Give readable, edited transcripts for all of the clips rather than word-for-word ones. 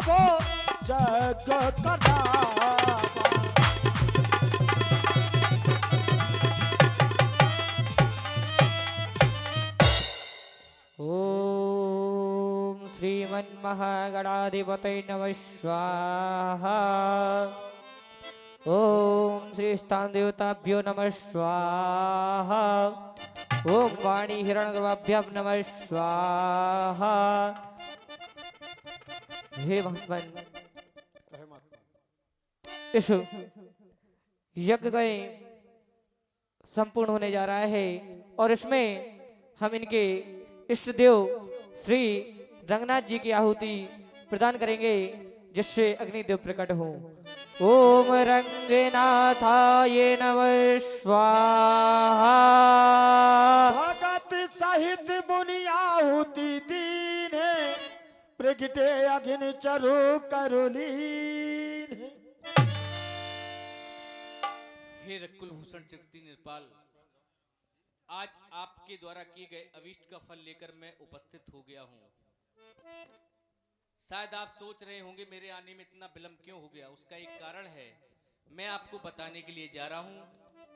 वो जग करावा। ओम श्रीमन्महागणाधिपतये नमः स्वाहा। ओम श्री स्थान देवताभ्यो नमः स्वाहा। ओम वाणी हिरण्यगर्भाभ्याम नमः स्वाहा। हे भगवान, इस यज्ञ का संपूर्ण होने जा रहा है और इसमें हम इनके इष्ट देव श्री रंगनाथ जी की आहुति प्रदान करेंगे जिससे अग्निदेव प्रकट हो। ओम रंगनाथाय नमः स्वाहा। भगत सहित मुनि आहुति दीने प्रगटे अग्नि चरु करुलीन। हे रकुलभूषण जगती निर्पाल, आज आपके द्वारा किए गए अविष्ट का फल लेकर मैं उपस्थित हो गया हूँ। शायद आप सोच रहे होंगे मेरे आने में इतना विलंब क्यों हो गया। उसका एक कारण है, मैं आपको बताने के लिए जा रहा हूँ।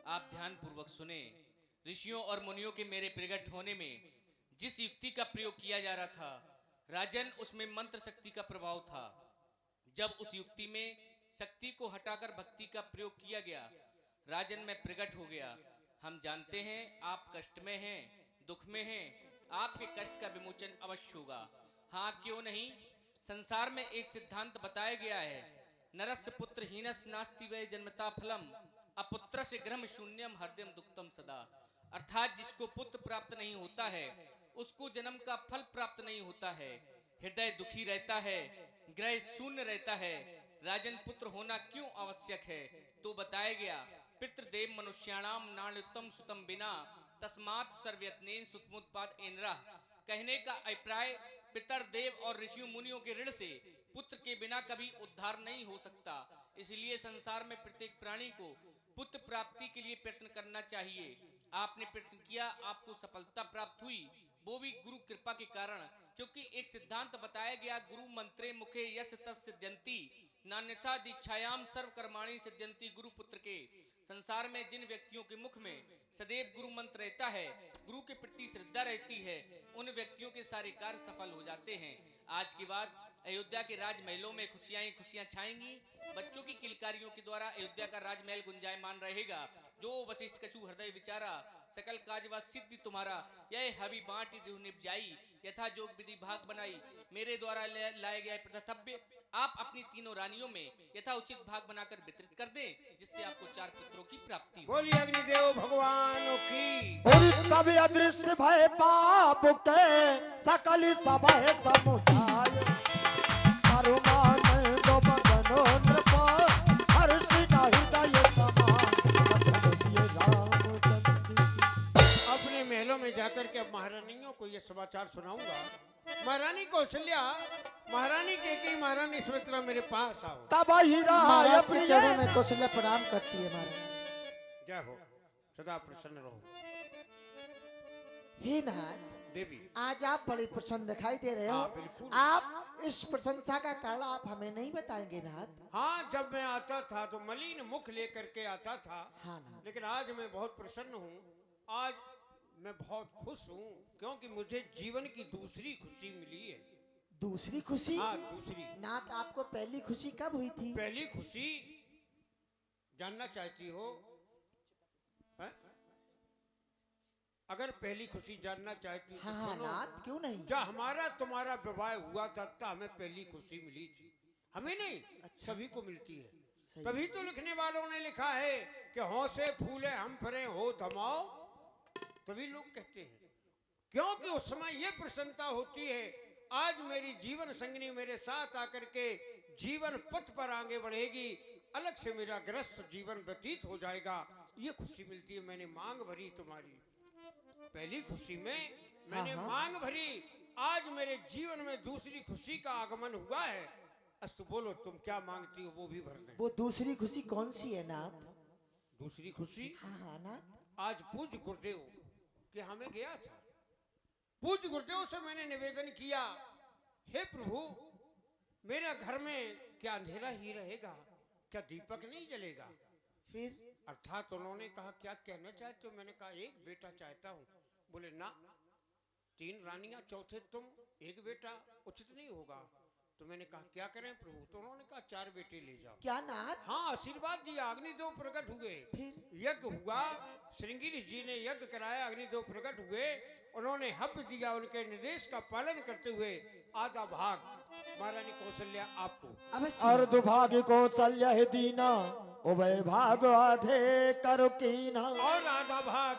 आप ध्यान पूर्वक सुने। ऋषियों और मुनियों के मेरे प्रकट होने में जिस युक्ति का प्रयोग किया जा रहा था राजन, उसमें मंत्र शक्ति का प्रभाव था। जब उस युक्ति में शक्ति को हटाकर भक्ति का प्रयोग किया गया राजन, मैं प्रकट हो गया। हम जानते हैं आप कष्ट में हैं, दुख में हैं, आपके कष्ट का विमोचन अवश्य होगा। हाँ, क्यों नहीं। संसार में एक सिद्धांत बताया गया है, नरस्य पुत्र हीनस नास्ति वै जन्मता फलम अपुत्रस्य गृहम शून्यम हृदयम दुक्तम सदा। अर्थात जिसको पुत्र प्राप्त नहीं होता है उसको जन्म का फल प्राप्त नहीं होता है, हृदय दुखी रहता है, ग्रह शून्य रहता है। राजन, पुत्र होना क्यों आवश्यक है, तो बताया गया, पितृदेव मनुष्याणाम नान्युत्तम सुतम बिना तस्मात् सर्वयत्नेन सुतमुत्पाद एनरा। कहने का अभिप्राय, पितृदेव और ऋषियों मुनियों के ऋण से पुत्र के बिना कभी उद्धार नहीं हो सकता। इसलिए संसार में प्रत्येक प्राणी को पुत्र प्राप्ति के लिए प्रयत्न करना चाहिए। आपने प्रयत्न किया, आपको सफलता प्राप्त हुई, वो भी गुरु कृपा के कारण। क्योंकि एक सिद्धांत बताया गया, गुरु मंत्रे मुखे यस तस् सिद्ध्यंति नान्यथा दीक्षायाम सर्व कर्माणि सिद्ध्यंति गुरु पुत्र के। संसार में जिन व्यक्तियों के मुख में सदैव गुरु मंत्र रहता है, गुरु के प्रति श्रद्धा रहती है, उन व्यक्तियों के सारे कार्य सफल हो जाते हैं। आज के बाद अयोध्या के राजमहलों में खुशियां ही खुशियां छाएंगी। बच्चों की किलकारियों के द्वारा अयोध्या का राजमहल गुंजायमान रहेगा। जो वशिष्ठ कछु हृदय विचारा सकल काजवा सिद्धि तुम्हारा, यह हवि बांटी देहु निपजाई यथा जोग विधि भाग बनाई। मेरे द्वारा लाया गया प्रथव्य आप अपनी तीनों रानियों में यथा उचित भाग बनाकर वितरित कर दें, जिससे आपको 4 पुत्रों की प्राप्ति हो। बोलिए अग्निदेव भगवान की। और तब अदृश्य भय पाप के सकल सभय समुदाय अरुमान दो बदनो नृपा हर्ष नाही दय समान बदन रामचंद्र। अपने महलों में जाकर के अब महारानियों को यह समाचार सुनाऊंगा। महारानी कौशल्या, महारानी के महारानी सुमित्रा मेरे पास आओ। तब हीरा महाराज के चरणों में कौशल्या प्रणाम करती है। महाराज जय हो, सदा प्रसन्न रहो। हे नाथ देवी, आज आप बड़े प्रसन्न दिखाई दे रहे हाँ, हो। बिल्कुल। आप इस प्रशंसा का कारण आप हमें नहीं बताएंगे नाथ? हाँ, जब मैं आता था तो मलिन मुख लेकर के आता था। हाँ नाथ। लेकिन आज मैं बहुत प्रसन्न हूँ, आज मैं बहुत खुश हूँ, क्योंकि मुझे जीवन की दूसरी खुशी मिली है। दूसरी खुशी? हाँ, दूसरी। नाथ, आपको पहली खुशी कब हुई थी? पहली खुशी जानना चाहती हो? है? अगर पहली खुशी जानना चाहती हो हाँ तो हाँ सुनो। नाथ, क्यों नहीं? जब हमारा तुम्हारा विवाह हुआ था तब हमें पहली खुशी मिली थी। हमें नहीं, अच्छा। सभी को मिलती है। सही। तभी तो लिखने वालों ने लिखा है कि हौसे फूले हम फरे हो थमाओ। तभी लोग कहते हैं, क्योंकि उस समय यह प्रसन्नता होती है, आज मेरी जीवन संगनी मेरे साथ आकर के जीवन पथ पर आगे बढ़ेगी, अलग से मेरा ग्रस्त जीवन व्यतीत हो जाएगा। ये खुशी मिलती है। मैंने मांग भरी तुम्हारी पहली खुशी में, मैंने हाँ। मांग भरी, आज मेरे जीवन में दूसरी खुशी का आगमन हुआ है। अस्तु, बोलो तुम क्या मांगती हो, वो भी भर दें। वो दूसरी खुशी कौन सी है नाथ? दूसरी खुशी, हाँ हाँ नाथ। आज पूज्य गुरुदेव के हमें गया था। पूज्य गुरुदेव से मैंने निवेदन किया, हे प्रभु, मेरा घर में क्या अंधेरा ही रहेगा, क्या दीपक नहीं जलेगा? फिर अर्थात उन्होंने कहा क्या कहना चाहते हो? मैंने कहा एक बेटा चाहता हूँ। बोले ना, 3 रानियां, चौथे तुम, एक बेटा उचित नहीं होगा। तो मैंने कहा क्या करें प्रभु? तो उन्होंने कहा 4 बेटे ले जाओ। क्या नाथ? हाँ, आशीर्वाद दिया, अग्निदेव प्रकट हुए, फिर यज्ञ हुआ, श्रृंगी जी ने यज्ञ कराया, अग्निदेव प्रकट हुए, उन्होंने हव्य दिया, उनके निर्देश का पालन करते हुए आधा भाग महारानी कौशल्या आपको। अवश्य। अर्धभाग्य कौशल्य है दीना, उभय भाग आधे करो कीना। और आधा भाग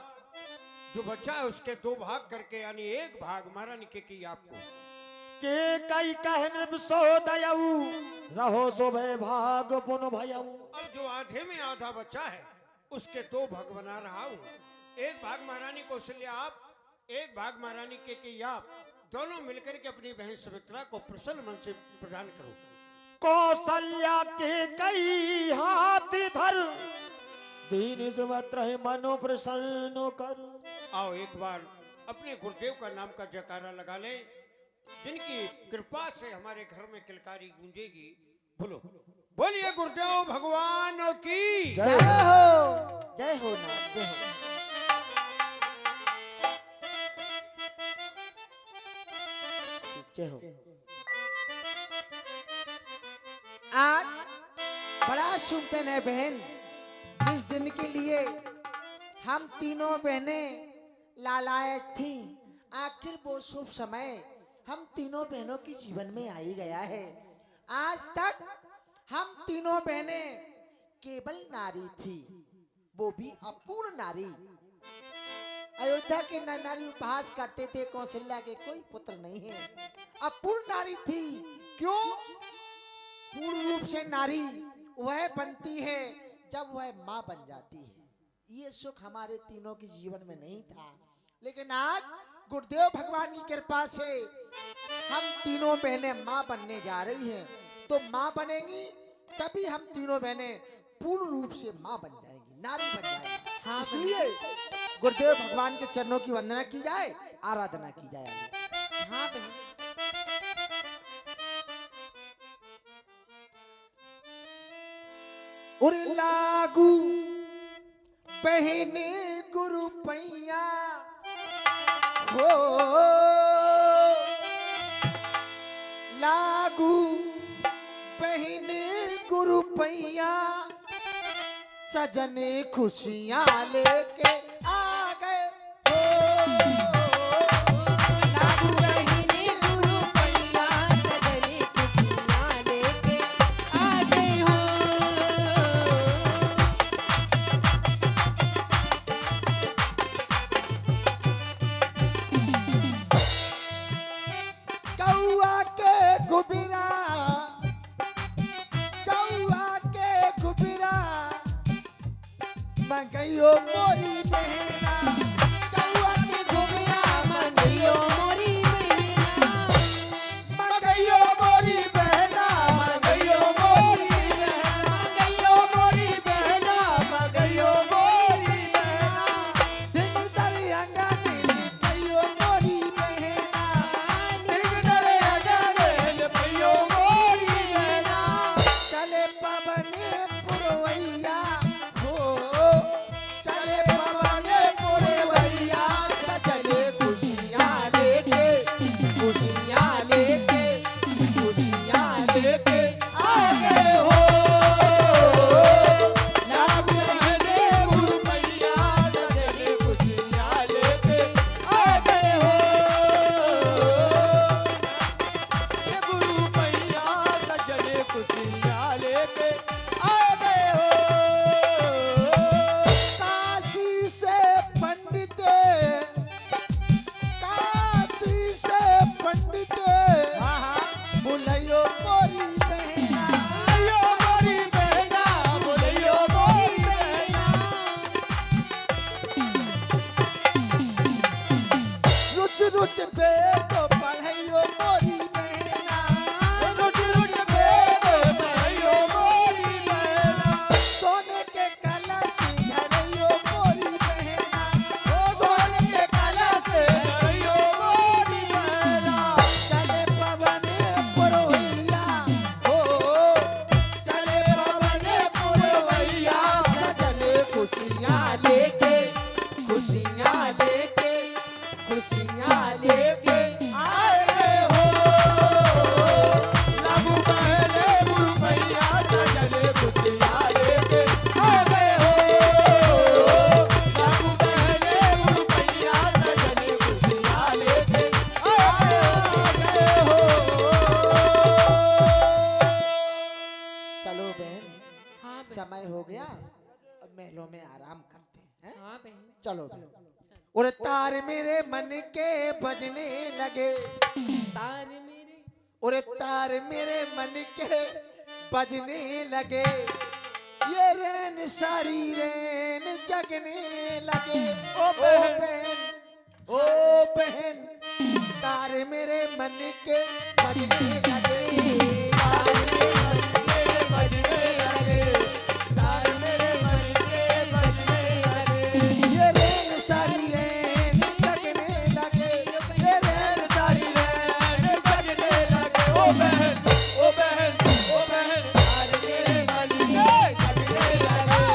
जो बचा है उसके 2 भाग करके, यानी 1 भाग महारानी के की आपको। के कई कह नृपसो दयऊ, रहो सुभय भाग पुन भयऊ। अब जो आधे में आधा बचा है उसके 2 भाग बना रहा हूँ। 1 भाग महारानी कौशल्या आप, 1 भाग महारानी के की आप, दोनों मिलकर के अपनी बहन सुमित्रा को प्रसन्न मन से प्रदान करो। कौशल्या के कई हाथ धर, दीन सुमित्र मनो प्रसन्न कर। आओ एक बार अपने गुरुदेव का नाम का जयकारा लगा ले, जिनकी कृपा से हमारे घर में किलकारी गूंजेगी। बोलो, बोलिए गुरुदेव भगवान की जय हो, जय हो नाथ, जय हो। ठीक, जय हो। आज बड़ा शुभ दिन है बहन, जिस दिन के लिए हम तीनों बहनें लालायत थी। आखिर वो शुभ समय हम तीनों बहनों के जीवन में आ ही गया है। आज तक हम तीनों बहनें केवल नारी थी, वो भी अपूर्ण नारी। अयोध्या के नर नारी उपहास करते थे कौशल्या के कोई पुत्र नहीं है, अपूर्ण नारी थी। क्यों? पूर्ण रूप से नारी वह बनती है जब वह माँ बन जाती है। ये सुख हमारे तीनों के जीवन में नहीं था, लेकिन आज गुरुदेव भगवान की कृपा से हम तीनों बहनें माँ बनने जा रही हैं। तो माँ बनेंगी तभी हम तीनों बहनें पूर्ण रूप से माँ बन जाएंगी, नारी बन जाएंगी। हाँ, इसलिए गुरुदेव भगवान के चरणों की वंदना की जाए, आराधना की जाए। हाँ बहन। उरे लागू बहने गुरु पैया हो, लागू बहने गुरु पैया, सजने खुशियां लेके आ गए हो। लागू बहिने गुरु पैया, सजने खुशियां लेके आ गए हो। कौआ के गुबिरा, कौआ के गुबिरा, मंगइयो मोरी बहना। कौआ के गुबिरा, मंगइयो मोरी बहिना, मंगइयो मोरी बहना, मंगइयो मोरी बहना, मंगइयो मोरी बहना, मंगइयो मोरी बहना। सिंह दरे अंगने कइयो मोरी बहना, सिंह दरे अंगने कइयो मोरी बहना। चले पवन पुरवैया हो, चले पवन समय हो गया, अब महलों में आराम करते हैं, हैं? हाँ बहन। चलो बहन। और तार मेरे मन के बजने लगे, तार मेरे और तार मेरे मन के बजने लगे, ये रैन सारी रैन जगने लगे। ओ बहन, ओ बहन, तार मेरे मन के बजने लगे, तार मेरे मन के बजने लगे, तार मेरे मन के बजने लगे, ये रैन सारी रैन जगने लगे, ये रैन सारी रैन जगने लगे। ओ बहन, ओ बहन, ओ बहन, तार मेरे मन के बजने लगे,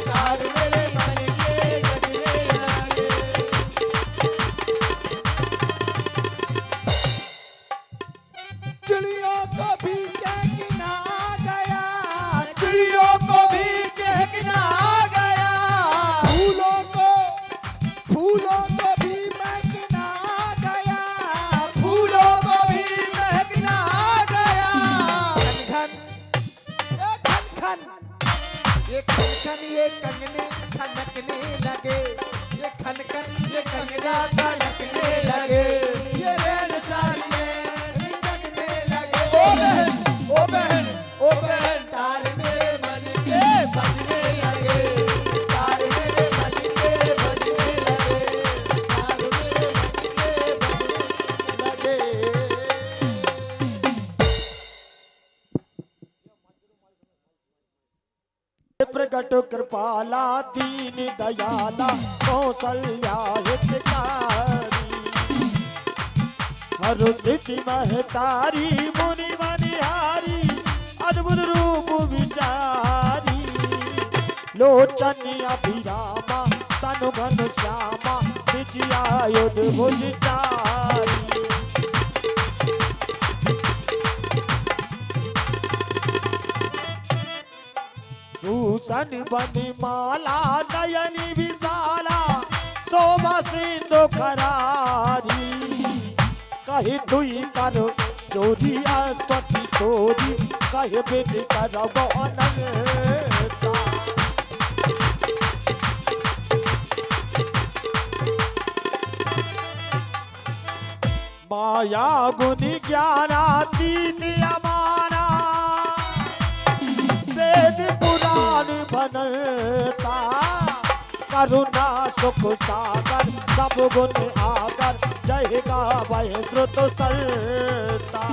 तार मेरे मन के बजने लगे। चिड़ियों को भी चहकना आ गया, चिड़ियों को भी चहकना आ गया, फूलों को भी महकना आ गया, फूलों को भी महकना आ गया। खन खन, ये खन खन, ये कंगने खनकने लगे, ये खन खन, ये कंगना खनकने लगे, ये रैन सारी रैन जगने लगे। ओ बहन, ओ बहन, ओ बहन, तार मेरे मन के बजने लगे, तार मेरे मन के बजने लगे, तार मेरे मन के बजने लगे। प्रगट कृपाला दीन दयाला कौशल्या हितकारी, हर स्थिति महतारी मुनि मनिहारी, अद्भुत रूप विचारी, लोचन अभिरामा तनु घन श्यामा, विजयायुध भुजचारी। भूषण बनिमाला नयनी विशाला, शोभा सिंधु करारी, कही दुई कर चोरी अस्तति चोरी, कही विधि करब अनंता। माया गुण ज्ञानातीत अमाना, वेद पुराण बनता, करुणा सुख सागर सब गुण आगर, जय गावै श्रुत सरता।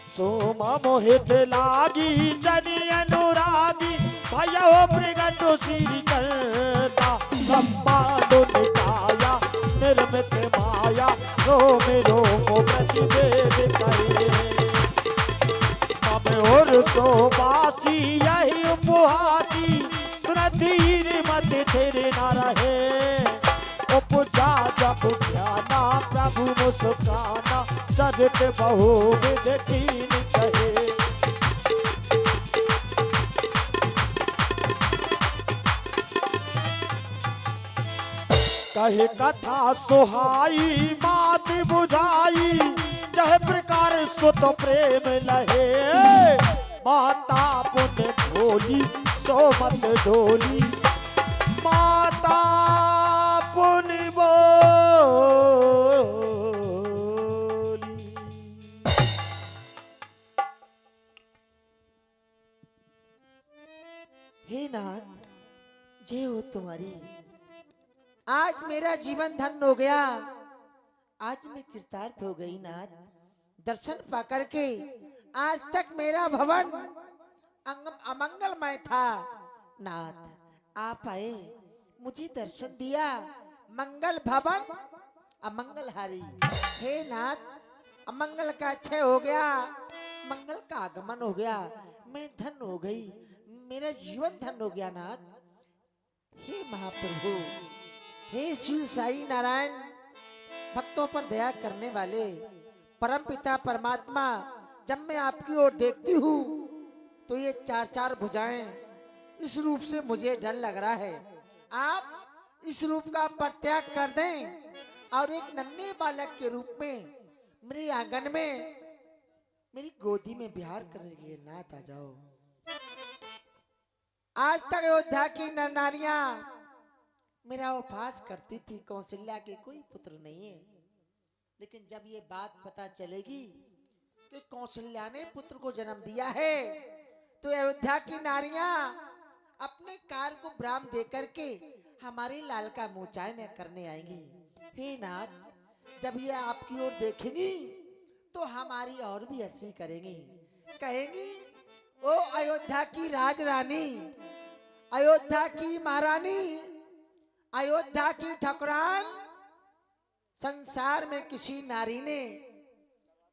सोमा मोहित लागी जनि अनुरागी, भयो प्रगट श्री करता, ब्रह्मांड निकाया निर्मित माया, रोम रोम प्रतिवेद करे। मम और सोबासी यही उपहासी, सुनधीर मत तेरे न रहे, उपजा जब ज्ञाना प्रभु मुस्काना, चरित बहु विध कीन कहे। कहे कथा सुहाई बात बुझाई, जह प्रकार सुत प्रेम लहे, माता पुण्य भोली सो मत डोली, माता पुण्य बोली। हे नाथ, जय हो तुम्हारी। आज मेरा जीवन धन्य हो गया, आज मैं कृतार्थ हो गई नाथ। दर्शन पाकर के आज तक मेरा भवन अमंगलमय था, नाथ आप आए, मुझे दर्शन दिया, मंगल भवन अमंगलहारी। हे नाथ, अमंगल का क्षय हो गया, मंगल का आगमन हो गया, मैं धन्य हो गई, मेरा जीवन धन्य हो गया नाथ। हे महाप्रभु, हे शिव साई नारायण, भक्तों पर दया करने वाले परम पिता परमात्मा, जब मैं आपकी ओर देखती हूँ तो ये चार चार भुजाएं, इस रूप से मुझे डर लग रहा है। आप इस रूप का परित्याग कर दें और एक नन्हे बालक के रूप में मेरे आंगन में मेरी गोदी में बिहार करने के लिए नाथ आ जाओ। आज तक अयोध्या की नारियां मेरा उपहास करती थी, कौशल्या के कोई पुत्र नहीं है, लेकिन जब ये बात पता चलेगी कि कौशल्या ने पुत्र को जन्म दिया है, तो अयोध्या की नारियां अपने कार को ब्राह्म दे करके हमारे लाल का मोचायन करने आएंगी। हे नाथ, जब ये आपकी ओर देखेंगी तो हमारी और भी हंसी करेंगी, कहेंगी ओ अयोध्या की राज रानी, अयोध्या की महारानी, अयोध्या की ठकुरान, संसार में किसी नारी ने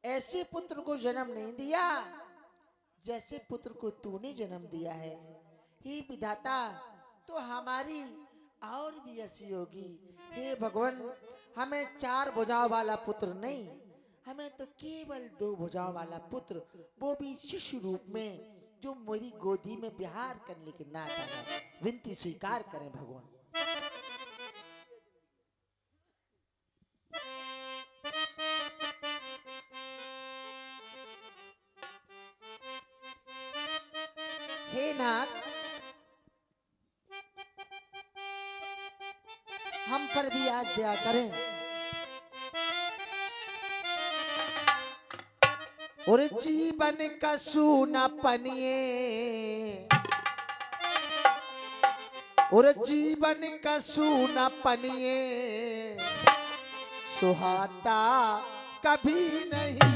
ऐसे पुत्र को जन्म नहीं दिया जैसे पुत्र को तूने जन्म दिया है। हे विधाता, तो हमारी और भी हंसी होगी। हे भगवान, हमें 4 भुजाओं वाला पुत्र नहीं, हमें तो केवल 2 भुजाओं वाला पुत्र, वो भी शिशु रूप में, जो मेरी गोदी में बिहार करने के नाथ आ जाए। विनती स्वीकार करें भगवान। हे नाथ, हम पर भी आज दया करें। और जीवन का सूना पनिए, और जीवन का सूना पनिए सुहाता कभी नहीं।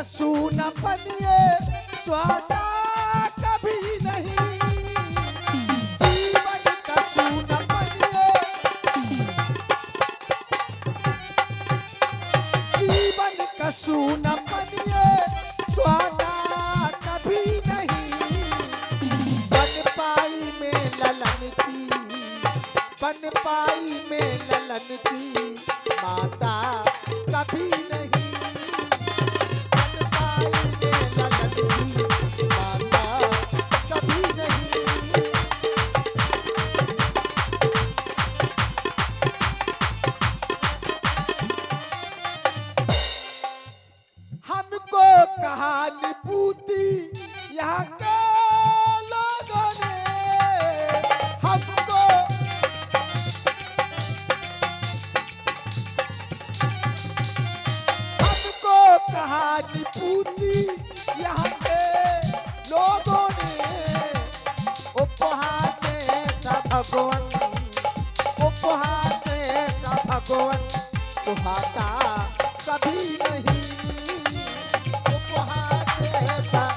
सूना पनिए स्वादा कभी नहीं, जीवन का सूना पनिए, जीवन का सूना पनिए स्वादा कभी नहीं। बन पाई में ललन की, बन पाई में ललन की माता कभी नहीं। हमको कहानुभूति यहाँ के लोगों ने, हमको कहानुभूति यहाँ के लोगों ने उपहार से सब भगवान, उपहार से सब भगवान सुहाता कभी नहीं। उपहार से सब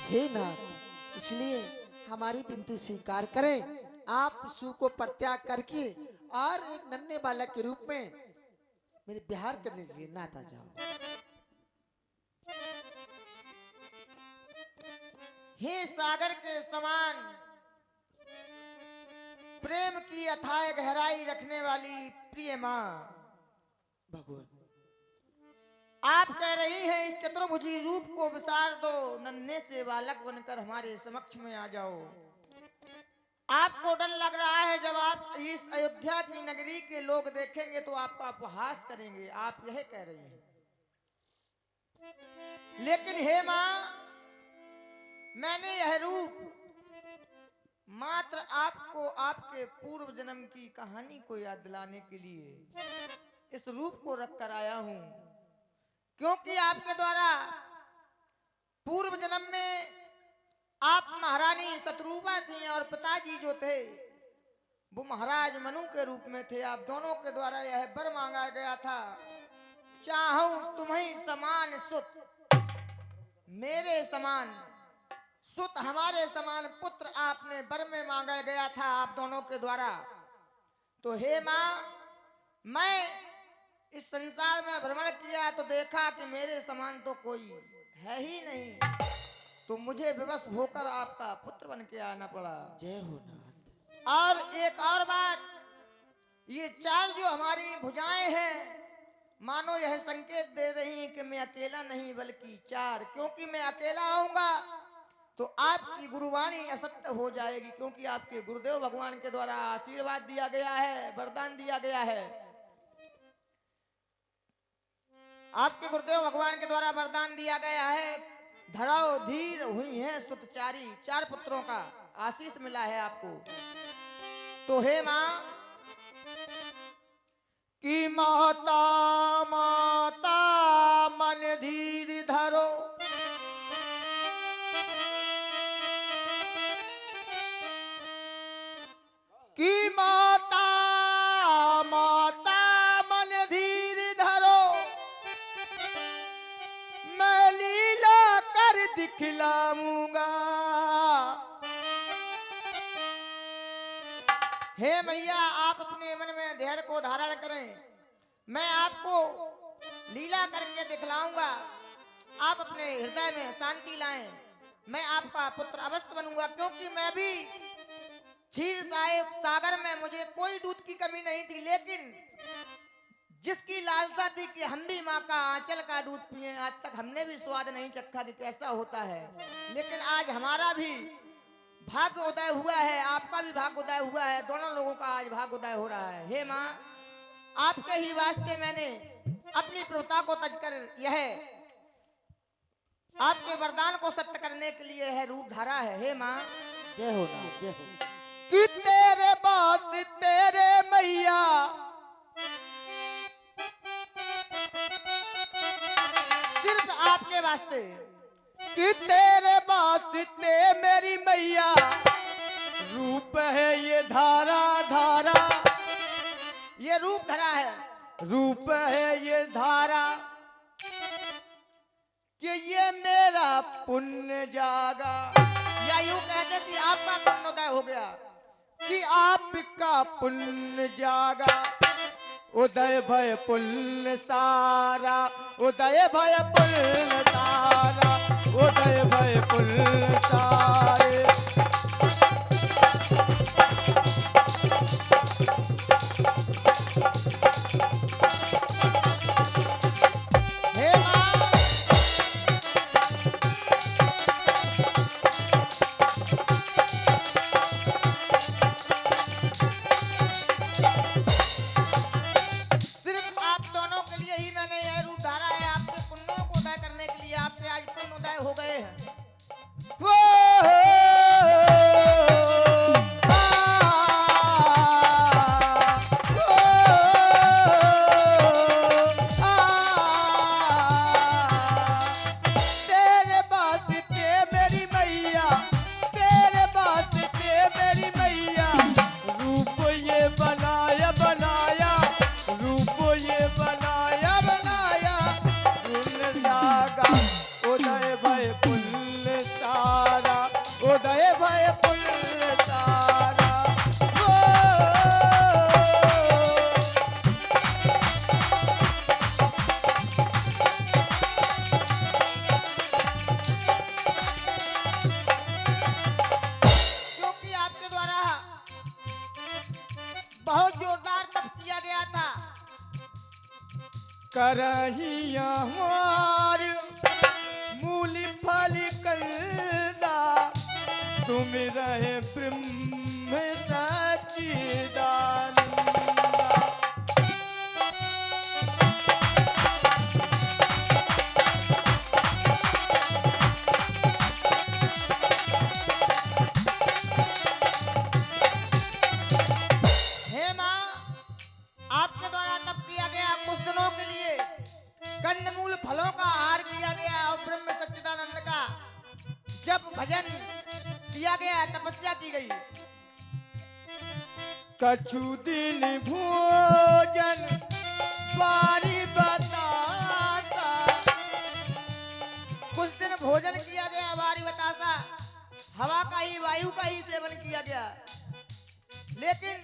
हे नाथ, इसलिए हमारी विनती स्वीकार करें। आप शिव को परित्याग करके और एक नन्हे बालक के रूप में मेरे बिहार करने के लिए नाथ आ जाओ। हे सागर के समान प्रेम की अथाह गहराई रखने वाली प्रिय मां भगवान, आप कह रही हैं इस चतुर्भुजी रूप को विसार दो, नन्हे से बालक बनकर हमारे समक्ष में आ जाओ। आपको डर लग रहा है, जब आप इस अयोध्या की नगरी के लोग देखेंगे तो आपका उपहास करेंगे, आप यह कह रही हैं। लेकिन हे मां, मैंने यह रूप मात्र आपको आपके पूर्व जन्म की कहानी को याद दिलाने के लिए इस रूप को रख कर आया हूं, क्योंकि आपके द्वारा पूर्व जन्म में आप महारानी शत्रुपा थी और पिताजी जो थे वो महाराज मनु के रूप में थे। आप दोनों के द्वारा यह वर मांगा गया था, चाहूं तुम्हें समान सुत, मेरे समान सुत, हमारे समान पुत्र आपने वर में मांगा गया था आप दोनों के द्वारा। तो हे मां, मैं इस संसार में भ्रमण किया तो देखा कि मेरे समान तो कोई है ही नहीं, तो मुझे विवश होकर आपका पुत्र बन के आना पड़ा। जय हो नाथ। और एक और बात, ये चार जो हमारी भुजाएं हैं, मानो यह संकेत दे रही हैं कि मैं अकेला नहीं बल्कि चार, क्योंकि मैं अकेला आऊंगा तो आपकी गुरुवाणी असत्य हो जाएगी, क्योंकि आपके गुरुदेव भगवान के द्वारा आशीर्वाद दिया गया है, वरदान दिया गया है। आपके गुरुदेव भगवान के द्वारा वरदान दिया गया है, धराओ धीर हुई है सुतचारी, चार पुत्रों का आशीष मिला है आपको। तो हे मां कि माता माता मन धीर धरो, कि माता माता मन धीर धरो, मैं लीला कर दिखलाऊंगा। हे मैया, आप अपने मन में धैर्य को धारण करें, मैं आपको लीला करके दिखलाऊंगा। आप अपने हृदय में शांति लाएं, मैं आपका पुत्र अवश्य बनूंगा, क्योंकि मैं भी क्षीर सागर में मुझे कोई दूध की कमी नहीं थी, लेकिन जिसकी लालसा थी कि हम भी माँ का आंचल का दूध पिए, आज तक हमने भी स्वाद नहीं चखा कि कैसा होता है। लेकिन आज हमारा भी भाग्य उदय हुआ है, आपका भी भाग्य उदय हुआ है, दोनों लोगों का आज भाग्य उदय हो रहा है। हे माँ, आपके ही वास्ते मैंने अपनी प्रभुता को तजकर यह आपके वरदान को सत्य करने के लिए यह रूप धारा है। हे माँ, जय हो नाथ। जय हो। कि तेरे बास तेरे मैया सिर्फ आपके वास्ते, कि तेरे वास्ते मेरी मैया, रूप है ये धारा धारा, ये रूप धरा है, रूप है ये धारा, कि ये मेरा पुण्य जागा, या यूं कहते कि आपका पुण्योदय हो गया, कि आपका पुण्य जागा, उदय भय पुण्य सारा, उदय भय पुण्य सारा, उदय भय पुण्य सारे। हे माँ, सिर्फ आप दोनों के लिए ही मैंने यह रूप धारा है, आपके पुण्यों को उदय करने के लिए। आपके आज पुण्य उदय हो गए हैं। तेरे वास्ते मेरी मैया, तेरे वास्ते मेरी मैया, रूप ये बनाया बनाया, रूप ये बनाया बनाया, पुण्य जागा, उदय भय पुण्य सारा, उदय भय पुण्य सारा। क्योंकि आपके द्वारा बहुत जोरदार तप किया गया था। करहिया हमार मूल फल करदा, तुम रहे ब्रह्म सच्चिदानंदा। हे माँ, आपके द्वारा तप किया गया, कुछ दिनों के लिए कंदमूल फलों का आहार किया गया, और ब्रह्म सच्चिदानंद का जब भजन किया गया, तपस्या की गई। कछु दिन भोजन बारी बतासा, कुछ दिन भोजन किया गया, बारी बतासा, हवा का ही, वायु का ही सेवन किया गया। लेकिन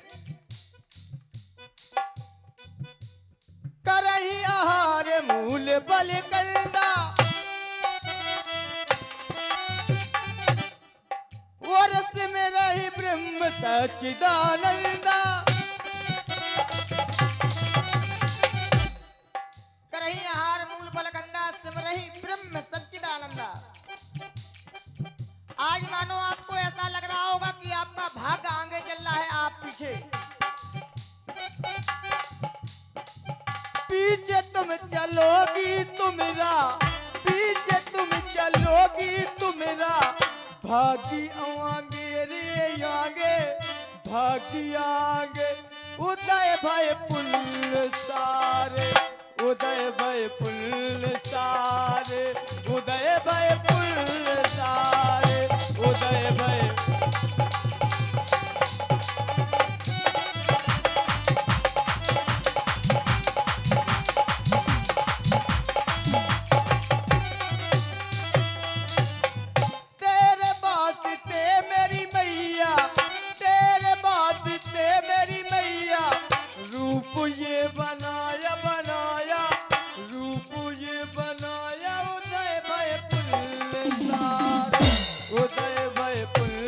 करही आहार मूल बल कंदा वर्ष में रही ब्रह्म सच्चिदानंदा करही आहार मूल बल कंदा सिमरही ब्रह्म सच्चिदानंदा। आज मानो आपको ऐसा लग रहा होगा कि आपका भाग्य आगे चल रहा है, आप पीछे पीछे तुम चलोगी तुमरा पीछे तुम चलोगी तुमरा भागी आगे रे आगे भागी आगे उदय भय पुल सारे उदय भय पुल सारे उदय भय पुल सारे उदय भय तेरे वास्ते मेरी मैया तेरे वास्ते मेरी मैया रूप ये बनाया बनाया रूप ये बनाया उदय भय पुल सारे उदय भय पुल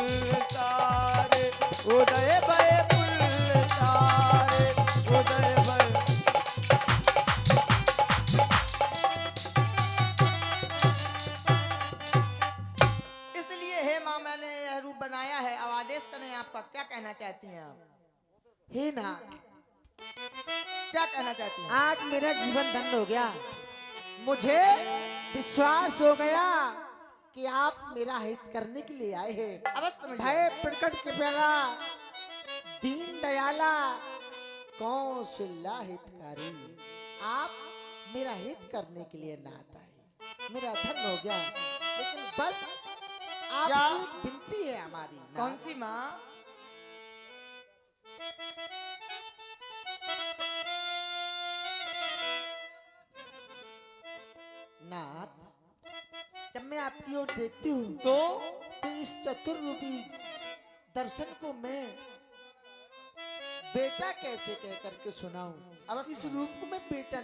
सारे उदय भय पुल सारे उदय भय इसलिए हे माँ मैंने यह रूप बनाया है। अब आदेश करें आपका क्या कहना चाहती हैं आप? हे नाथ, क्या कहना चाहती हैं? आज मेरा जीवन धन्य हो गया। मुझे विश्वास हो गया कि आप मेरा हित करने के लिए आए हैं। अवश्य मिल भय प्रकट कृपयाला दीन दयाला कौशल्या हितकारी, आप मेरा हित करने के लिए नाथ आए। मेरा धन्य हो गया, लेकिन बस आपसे एक विनती है हमारी। कौन सी माँ? नाथ, जब मैं आपकी ओर देखती हूँ तो इस चतुर रूपी दर्शन को मैं बेटा कैसे कह करके सुनाऊं। अब इस रूप को मैं बेटा